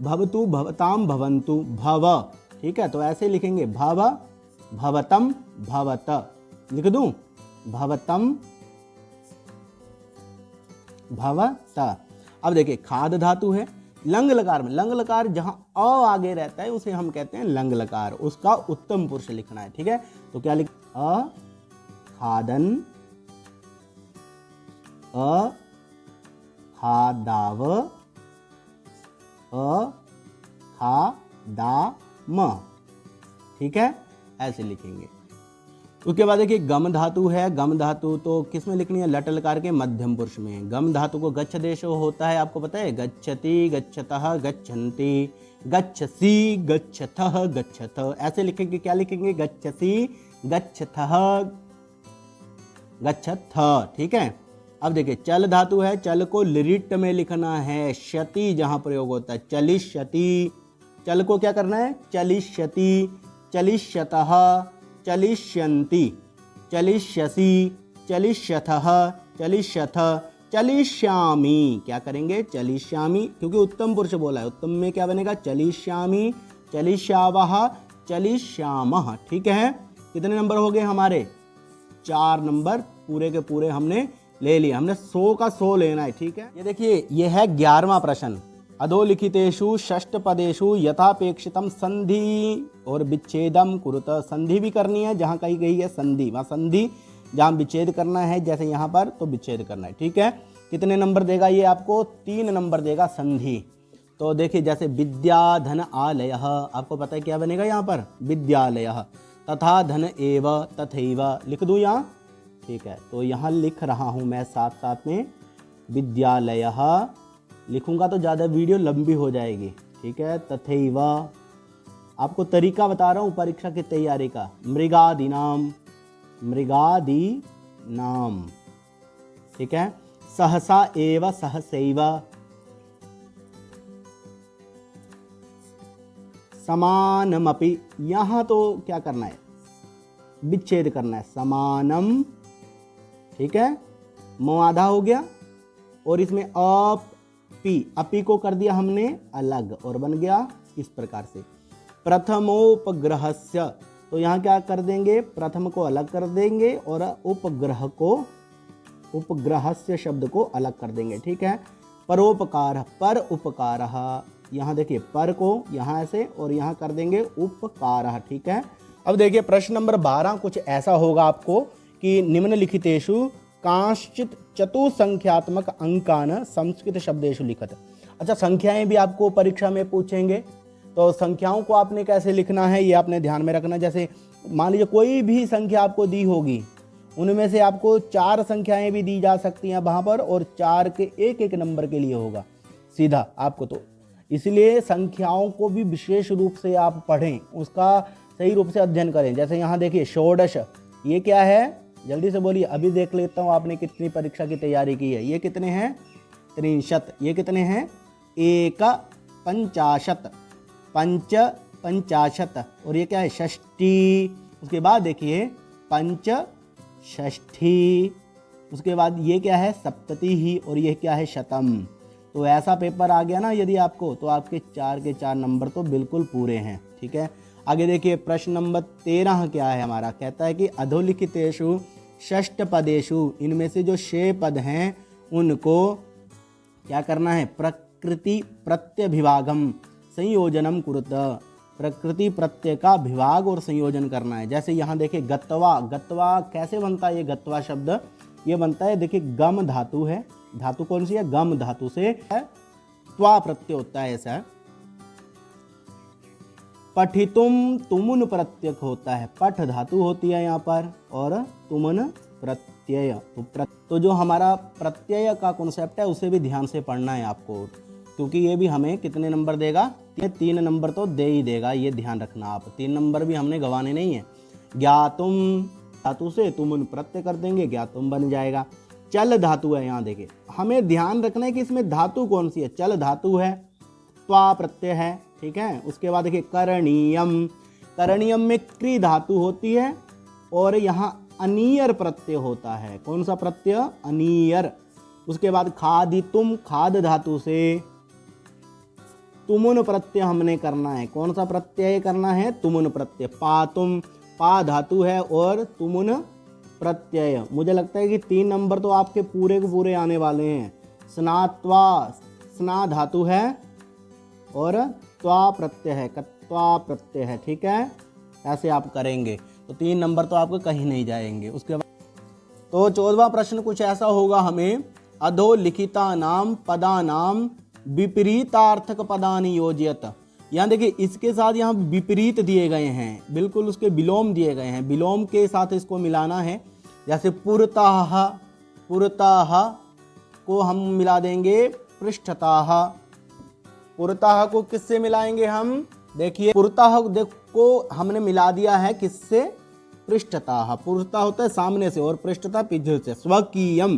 भवतु, भवताम, भवन्तु, भव। ठीक है, तो ऐसे लिखेंगे भव, भवतम, भवत। लिख दूं, भवतम, भवत। अब देखिए खाद धातु है, लंग लकार में, लंग लकार जहां अ आगे रहता है उसे हम कहते हैं लंग लकार, उसका उत्तम पुरुष लिखना है। ठीक है, तो क्या लिख, अ खादन, अ खादाव, अ खादाम। ठीक है, ऐसे लिखेंगे। उसके बाद देखिए गम धातु है, गम धातु तो किस में लिखनी है, लट लकार के मध्यम पुरुष में। गम धातु को गच्छ देश होता है, आपको पता है, गच्छति, गच्छतः, गच्छन्ति, गच्छसि, गच्छथः, गच्छथ। ऐसे लिखेंगे, क्या लिखेंगे, गच्छसि, गच्छथः, गच्छथ। ठीक है, अब देखिए चल धातु है, चल को लिरिट में लिखना है, क्षति जहां प्रयोग होता है, चलिष्यति। चल को क्या करना है, चलिष्यति, चलिष्यतः, चलिष्यन्ति, चलिष्यसि, चलिष्यथः, चलिष्यथ, चलिष्यामि। क्या करेंगे, चलिष्यामि, क्योंकि उत्तम पुरुष बोला है, उत्तम में क्या बनेगा, चलिष्यामि, चलिष्यावः, चलिष्यामः। ठीक है, कितने नंबर हो गए हमारे, 4 नंबर पूरे के पूरे हमने ले लिया। हमने 100 का 100 लेना है। ठीक है, ये देखिए ये है 11वां प्रश्न। अधोलिखितेषु षष्टपदेषु यथापेक्षितम संधि और विच्छेदम कुरुत। संधि भी करनी है, जहां कही गई है संधि वहां संधि, जहां विच्छेद करना है जैसे यहाँ पर तो विच्छेद करना है। ठीक है, कितने नंबर देगा ये आपको, 3 नंबर देगा संधि। तो देखिए जैसे विद्या धन आलयः, आपको पता है क्या बनेगा यहाँ पर, विद्यालयः। तथा धन एव, तथैव। लिख दूं यहाँ, ठीक है, तो यहाँ लिख रहा हूँ मैं साथ साथ में विद्यालयः। लिखूंगा तो ज़्यादा वीडियो लंबी हो जाएगी। ठीक है, तथैव। आपको तरीका बता रहा हूँ परीक्षा की तैयारी का। मृगादीनाम, मृगादीनाम। ठीक है, सहसा एव, सहसैव। समानमपि, यहाँ तो क्या करना है, विच्छेद करना है, समानम। ठीक है, मो आधा हो गया और इसमें अपि, अपि को कर दिया हमने अलग और बन गया इस प्रकार से प्रथमोपग्रहस्य। तो यहाँ क्या कर देंगे, प्रथम को अलग कर देंगे और उपग्रह को, उपग्रहस्य शब्द को अलग कर देंगे। ठीक है, परोपकार, पर उपकारः। यहाँ देखिए पर को यहाँ ऐसे और यहाँ कर देंगे उपकारः। ठीक है, अब देखिए प्रश्न नंबर 12 कुछ ऐसा होगा आपको कि निम्नलिखितेषु कांश्चित चतुसंख्यात्मक अंकान संस्कृत शब्देषु लिखत। अच्छा, संख्याएं भी आपको परीक्षा में पूछेंगे, तो संख्याओं को आपने कैसे लिखना है ये आपने ध्यान में रखना। जैसे मान लीजिए कोई भी संख्या आपको दी होगी, उनमें से आपको 4 संख्याएं भी दी जा सकती हैं वहाँ पर, और 4 के एक एक नंबर के लिए होगा सीधा आपको। तो इसलिए संख्याओं को भी विशेष रूप से आप पढ़ें, उसका सही रूप से अध्ययन करें। जैसे यहाँ देखिए षोडश, ये क्या है, जल्दी से बोलिए, अभी देख लेता हूँ आपने कितनी परीक्षा की तैयारी की है। ये कितने हैं, 63। ये कितने हैं, 1 50, 5 50। और ये क्या है, षष्ठी। उसके बाद देखिए पंच षष्ठी। उसके बाद ये क्या है, सप्तति ही। और ये क्या है, शतम। तो ऐसा पेपर आ गया ना यदि आपको, तो आपके 4 के 4 नंबर तो बिल्कुल पूरे हैं। ठीक है, आगे देखिए प्रश्न नंबर 13 क्या है हमारा, कहता है कि अधोलिखितेषु षष्ठ पदेषु, इनमें से जो 6 पद हैं उनको क्या करना है, प्रकृति प्रत्यय विभागम संयोजनम कुरुत। प्रकृति प्रत्यय का विभाग और संयोजन करना है। जैसे यहाँ देखिए गत्वा, गत्वा कैसे बनता है, ये गत्वा शब्द ये बनता है, देखिए गम धातु है, धातु कौन सी है, गम धातु से त्वा प्रत्यय होता है ऐसा। पठितुम तुमुन प्रत्यय होता है, पठ धातु होती है यहाँ पर और तुमुन प्रत्यय। तो जो हमारा प्रत्यय का कॉन्सेप्ट है उसे भी ध्यान से पढ़ना है आपको, क्योंकि ये भी हमें कितने नंबर देगा, ये 3 नंबर तो दे ही देगा, ये ध्यान रखना आप। 3 नंबर भी हमने गंवाने नहीं है। ज्ञातुम धातु से तुमुन प्रत्यय कर देंगे, ज्ञातुम बन जाएगा। चल धातु है, यहाँ देखिए हमें ध्यान रखना है कि इसमें धातु कौन सी है। चल धातु है, त्वा प्रत्यय है, ठीक है। उसके बाद देखिए करणीयम, करणीयम में क्री धातु होती है और यहाँ अनीयर प्रत्यय होता है। कौन सा प्रत्यय, अनीयर। उसके बाद खादितुम, खाद धातु से तुमुन प्रत्यय हमने करना है। कौन सा प्रत्यय करना है, तुमुन प्रत्यय। पातुम, पा धातु है और तुमुन प्रत्यय। मुझे लगता है कि 3 नंबर तो आपके पूरे के पूरे आने वाले हैं। स्नात्वा, स्ना धातु है और त्वा प्रत्यय है, कत्वा प्रत्यय है, ठीक है। ऐसे आप करेंगे तो 3 नंबर तो आपको कहीं नहीं जाएंगे। उसके बाद तो 14वां प्रश्न कुछ ऐसा होगा हमें, अधोलिखिता नाम पदा नाम विपरीतार्थक पदानि योजयत। यहाँ देखिए इसके साथ यहाँ विपरीत दिए गए हैं, बिल्कुल उसके विलोम दिए गए हैं, विलोम के साथ इसको मिलाना है। जैसे पुरताह, पुरताह को हम मिला देंगे पृष्ठताह। पुरताह को किससे मिलाएंगे हम, देखिए पुरताह को हमने मिला दिया है किससे, पृष्ठताह। पुरता होता है सामने से और पृष्ठता पीछे से। स्वकीयम,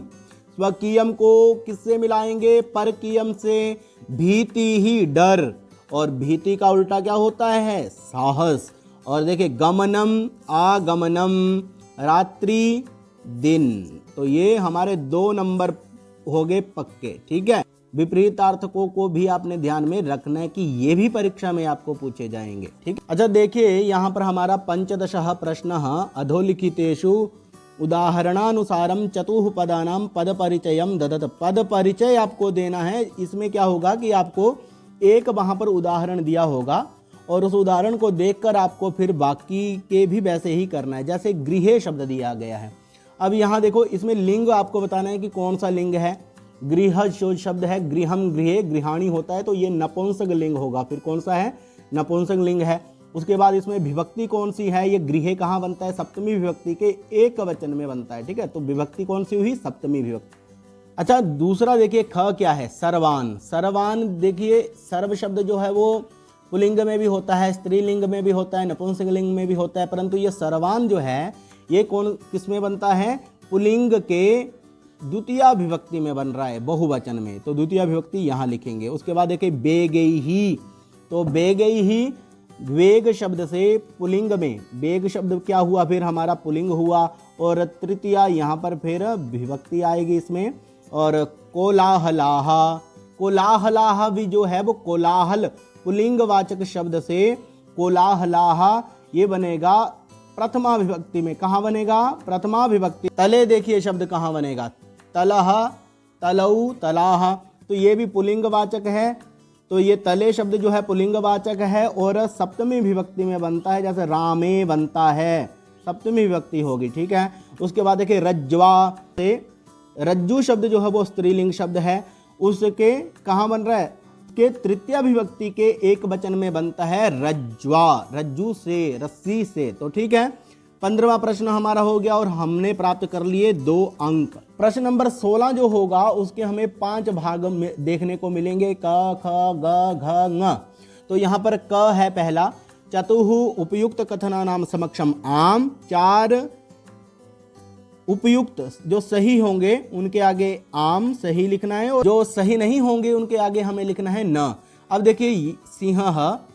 स्वकीयम को किससे मिलाएंगे, परकीयम से। भीति ही डर, और भीति का उल्टा क्या होता है, साहस। और देखिए गमनम, आगमनम, रात्रि दिन। तो ये हमारे 2 नंबर हो गए पक्के, ठीक है। विपरीतार्थकों को भी आपने ध्यान में रखना है कि ये भी परीक्षा में आपको पूछे जाएंगे, ठीक। अच्छा देखिए यहाँ पर हमारा 15 प्रश्न अधोलिखितेषु उदाहरणानुसारम चतुः पदानाम पद परिचयम ददत। पद परिचय आपको देना है। इसमें क्या होगा कि आपको एक वहाँ पर उदाहरण दिया होगा और उस उदाहरण को देखकर आपको फिर बाकी के भी वैसे ही करना है। जैसे गृह शब्द दिया गया है, अब यहाँ देखो इसमें लिंग आपको बताना है कि कौन सा लिंग है। गृह जो शब्द है, गृहम गृहे, गृहाणी होता है, तो ये नपुंसक लिंग होगा। फिर कौन सा है, नपुंसक लिंग है। उसके बाद इसमें विभक्ति कौन सी है, ये गृह कहाँ बनता है, सप्तमी विभक्ति के एक वचन में बनता है, ठीक है। तो विभक्ति कौन सी हुई, सप्तमी विभक्ति। अच्छा दूसरा देखिए ख क्या है, सर्वान। सर्वान देखिए सर्व शब्द जो है वो पुल्लिंग में भी होता है, स्त्रीलिंग में भी होता है, नपुंसक लिंग में भी होता है, परंतु ये सर्वान जो है ये कौन किस में बनता है, पुल्लिंग के द्वितीय विभक्ति में बन रहा है, बहुवचन में। तो द्वितीय विभक्ति यहाँ लिखेंगे। उसके बाद देखिए बेगई ही, तो बेगई ही वेग शब्द से पुल्लिंग में, वेग शब्द क्या हुआ फिर हमारा पुल्लिंग हुआ, और तृतीया यहाँ पर फिर विभक्ति आएगी इसमें। और कोलाहलाह, कोलाहलाह भी जो है वो कोलाहल पुल्लिंग वाचक शब्द से कोलाहलाह ये बनेगा प्रथमा विभक्ति में। कहाँ बनेगा, प्रथमा विभक्ति। तले देखिए शब्द कहाँ बनेगा, तलह, तलऊ, तलाह, तो ये भी पुल्लिंग वाचक है। तो ये तले शब्द जो है पुल्लिंग वाचक है और सप्तमी विभक्ति में बनता है, जैसे रामे बनता है, सप्तमी विभक्ति होगी, ठीक है। उसके बाद देखिए रज्ज्वा से, रज्जू शब्द जो है वो स्त्रीलिंग शब्द है, उसके कहाँ बन रहा है, के तृतीय विभक्ति के एक वचन में बनता है रज्ज्वा, रज्जू से, रस्सी से। तो ठीक है, 15वां प्रश्न हमारा हो गया और हमने प्राप्त कर लिए 2 अंक। प्रश्न नंबर 16 जो होगा उसके हमें 5 भाग में देखने को मिलेंगे, क, ख, ग, घ, ङ। तो यहाँ पर क है पहला, चतुः उपयुक्त कथना नाम समक्षम आम। 4 उपयुक्त जो सही होंगे उनके आगे आम सही लिखना है, और जो सही नहीं होंगे उनके आगे हमें लिखना है न। अब देखिए सिंह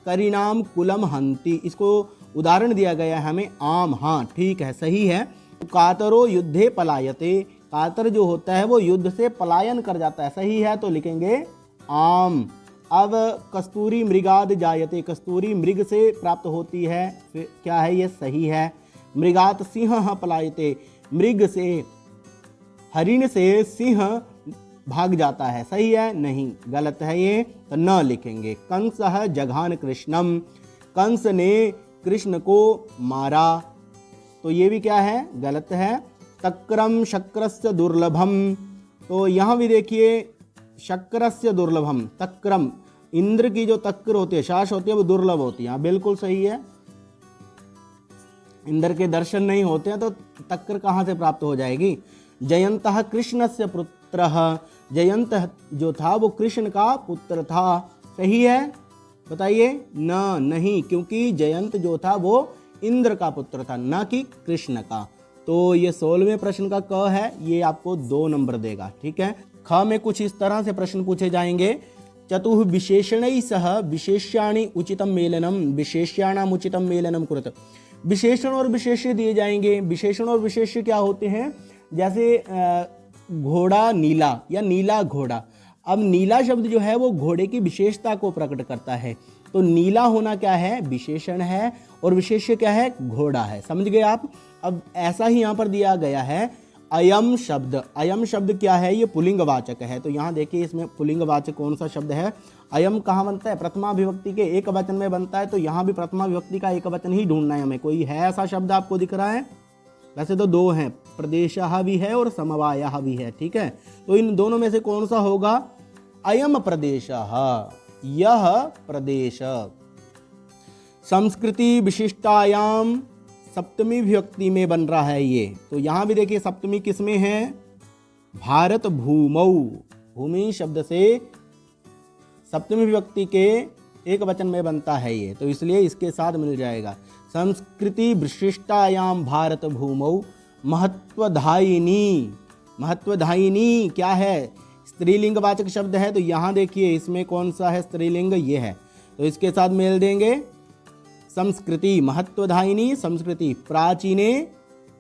करिनाम कुलम हंति, इसको उदाहरण दिया गया है हमें आम, हाँ ठीक है सही है। कातरो युद्धे पलायते, कातर जो होता है वो युद्ध से पलायन कर जाता है, सही है तो लिखेंगे आम। अब कस्तूरी मृगाद जायते, कस्तूरी मृग से प्राप्त होती है, फिर क्या है ये सही है। मृगात सिंह पलायते, मृग से हरिण से सिंह भाग जाता है, सही है नहीं गलत है ये, तो न लिखेंगे। कंसः जघान कृष्णम, कंस ने कृष्ण को मारा, तो ये भी क्या है गलत है। तक्रम शक्रस्य दुर्लभम, तो यहाँ भी देखिए शक्रस्य दुर्लभम, तक्रम इंद्र की जो तक्र होती है, शास होती है, वो दुर्लभ होती है। हाँ बिल्कुल सही है, इंद्र के दर्शन नहीं होते हैं तो तक्र कहाँ से प्राप्त हो जाएगी। जयंतः कृष्णस्य पुत्रः, जयंत जो था वो कृष्ण का पुत्र था। सही है, बताइए। नहीं, क्योंकि जयंत जो था वो इंद्र का पुत्र था, ना कि कृष्ण का। तो ये 16वें प्रश्न का क है, ये आपको 2 नंबर देगा। ठीक है। ख में कुछ इस तरह से प्रश्न पूछे जाएंगे। चतुः विशेषणैः सह विशेष्याणि उचितम मेलनम, विशेष्याणाम उचितम मेलनम कुरुत। विशेषण और विशेष्य दिए जाएंगे। विशेषण और विशेष्य क्या होते हैं, जैसे घोड़ा नीला या नीला घोड़ा। अब नीला शब्द जो है वो घोड़े की विशेषता को प्रकट करता है, तो नीला होना क्या है, विशेषण है, और विशेष्य क्या है, घोड़ा है। समझ गए आप। अब ऐसा ही यहाँ पर दिया गया है अयम शब्द। अयम शब्द क्या है, ये पुल्लिंगवाचक है। तो यहाँ देखिए इसमें पुल्लिंगवाचक कौन सा शब्द है। अयम कहाँ बनता है, प्रथमा विभक्ति के एक वचन में बनता है। तो यहाँ भी प्रथमा विभक्ति का एक वचन ही ढूंढना है हमें। कोई है ऐसा शब्द आपको दिख रहा है? वैसे तो 2 हैं, प्रदेशः भी है और समवायः भी है। ठीक है, तो इन दोनों में से कौन सा होगा, अयम प्रदेशः, यह प्रदेश। संस्कृति विशिष्टायाम सप्तमी विभक्ति में बन रहा है ये। तो यहां भी देखिए सप्तमी किस में है, भारत भूमौ। भूमि शब्द से सप्तमी विभक्ति के एक वचन में बनता है ये, तो इसलिए इसके साथ मिल जाएगा। संस्कृति विशिष्टायाम भारत भूमौ महत्वधायिनी। महत्वधायिनी क्या है, स्त्रीलिंग वाचक शब्द है। तो यहाँ देखिए इसमें कौन सा है स्त्रीलिंग, ये है, तो इसके साथ मेल देंगे। संस्कृति महत्वधायिनी, संस्कृति प्राचीने।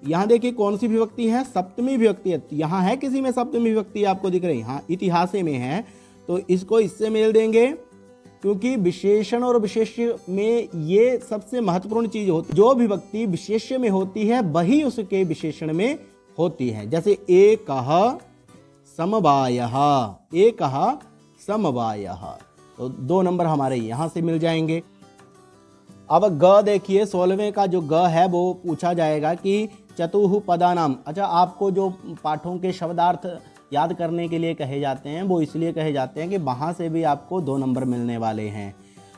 यहाँ देखिए कौन सी विभक्ति है, सप्तमी विभक्ति है। यहाँ है किसी में सप्तमी विभक्ति आपको दिख रही, हाँ इतिहासे में है, तो इसको इससे मेल देंगे, क्योंकि विशेषण और विशेष्य में ये सबसे महत्वपूर्ण चीज होती है। जो विभक्ति विशेष्य में होती है वही उसके विशेषण में होती है। जैसे एकः समवायः, एकः समवायः, तो 2 नंबर हमारे यहाँ से मिल जाएंगे। अब ग देखिए 16वें का जो ग है वो पूछा जाएगा कि चतुः पदानाम। अच्छा, आपको जो पाठों के शब्दार्थ याद करने के लिए कहे जाते हैं वो इसलिए कहे जाते हैं कि वहाँ से भी आपको 2 नंबर मिलने वाले हैं।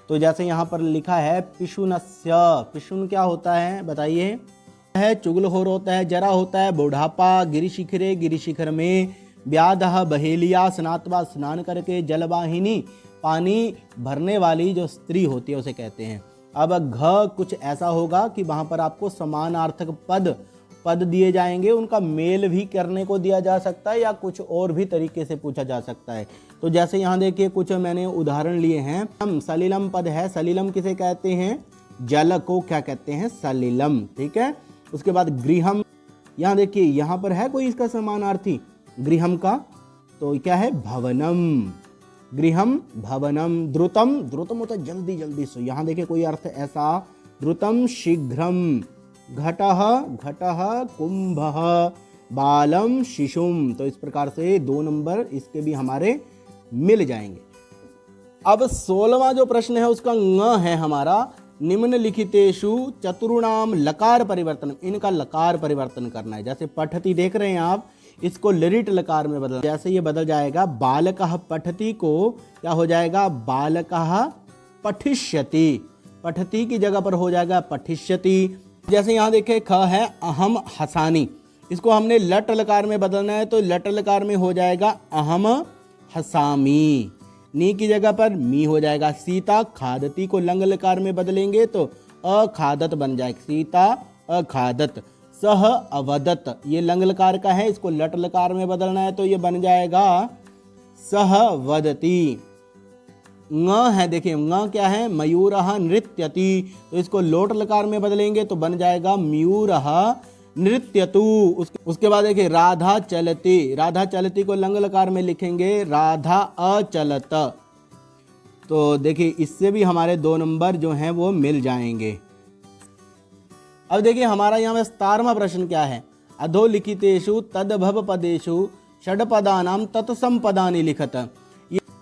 तो जैसे यहाँ पर लिखा है पिशुनस्य, पिशुन क्या होता है बताइए, है चुगलखोर होता है, जरा होता है बुढ़ापा, गिरिशिखरे गिरिशिखर में, व्याधः बहेलिया स्नात्वा स्नान करके, जलवाहिनी पानी भरने वाली जो स्त्री होती है उसे कहते हैं। अब घ कुछ ऐसा होगा कि वहाँ पर आपको समानार्थक पद दिए जाएंगे, उनका मेल भी करने को दिया जा सकता है या कुछ और भी तरीके से पूछा जा सकता है। तो जैसे यहाँ देखिए कुछ मैंने उदाहरण लिए हैं। हम सलिलम पद है, सलिलम किसे कहते हैं, जल को क्या कहते हैं, सलिलम। ठीक है, उसके बाद गृहम, यहाँ देखिए यहाँ पर है कोई इसका समानार्थी गृहम का, तो क्या है भवनम, गृहम भवनम। द्रुतम, द्रुतम होता है जल्दी जल्दी से, यहाँ देखिए कोई अर्थ ऐसा, द्रुतम शीघ्रम। घटः, घटः कुंभः, बालम शिशुम। तो इस प्रकार से 2 नंबर इसके भी हमारे मिल जाएंगे। अब 16वां जो प्रश्न है उसका ङ है हमारा, निम्नलिखितेषु चतुर्णाम लकार परिवर्तन। इनका लकार परिवर्तन करना है। जैसे पठति देख रहे हैं आप, इसको लिरिट लकार में बदल, जैसे ये बदल जाएगा बालकः पठति को क्या हो जाएगा, बालकः पठिष्यति। पठति की जगह पर हो जाएगा पठिष्यति। जैसे यहाँ देखें ख है अहम हसानी, इसको हमने लट लकार में बदलना है, तो लट लकार में हो जाएगा अहम हसामी। नी की जगह पर मी हो जाएगा। सीता खादती को लंग लकार में बदलेंगे तो अखादत बन जाएगा, सीता अखादत। सह अवदत, ये लंग लकार का है, इसको लट लकार में बदलना है तो ये बन जाएगा सह वदती। ङ है देखिए, ङ क्या है, मयूरः नृत्यति, तो इसको लोट लकार में बदलेंगे तो बन जाएगा मयूरः नृत्यतु। उसके बाद देखिए राधा चलती, राधा चलती को लंग लकार में लिखेंगे राधा अचलत। तो देखिए इससे भी हमारे 2 नंबर जो हैं वो मिल जाएंगे। अब देखिए हमारा यहाँ में 17वां प्रश्न क्या है, अधोलिखितेषु तद्भव पदेषु षड्पदानां तत्संपदानि लिखत।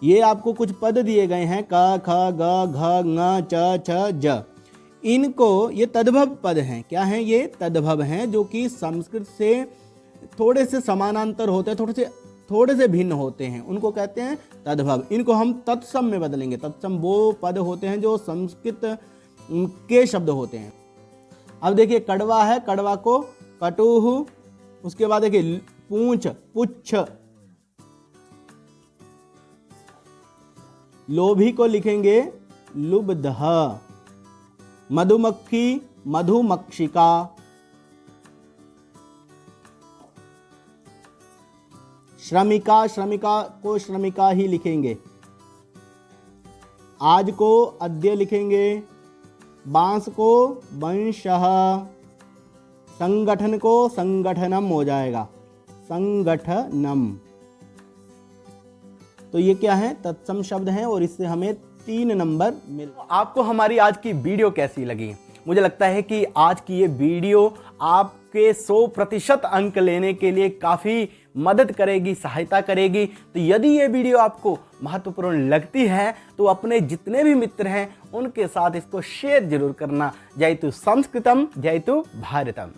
ये आपको कुछ पद दिए गए हैं, क ख ग घ ङ च छ ज। इनको, ये तद्भव पद हैं। क्या हैं ये, तद्भव हैं, जो कि संस्कृत से थोड़े से समानांतर होते हैं, थोड़े से थोड़े से भिन्न होते हैं, उनको कहते हैं तद्भव। इनको हम तत्सम में बदलेंगे। तत्सम वो पद होते हैं जो संस्कृत के शब्द होते हैं। अब देखिए कड़वा है, कड़वा को कटुह, उसके बाद देखिए पूंछ पुच्छ, लोभी को लिखेंगे लुब्धः, मधुमक्खी मधुमक्षिका, श्रमिका, श्रमिका को श्रमिका ही लिखेंगे, आज को अद्य लिखेंगे, बांस को वंशः, संगठन को संगठनम हो जाएगा, संगठनम। तो ये क्या है, तत्सम शब्द हैं और इससे हमें 3 नंबर मिल। आपको हमारी आज की वीडियो कैसी लगी? मुझे लगता है कि आज की ये वीडियो आपके 100% अंक लेने के लिए काफ़ी मदद करेगी, सहायता करेगी। तो यदि ये वीडियो आपको महत्वपूर्ण लगती है तो अपने जितने भी मित्र हैं उनके साथ इसको शेयर जरूर करना। जयतु संस्कृतम, जयतु भारतम।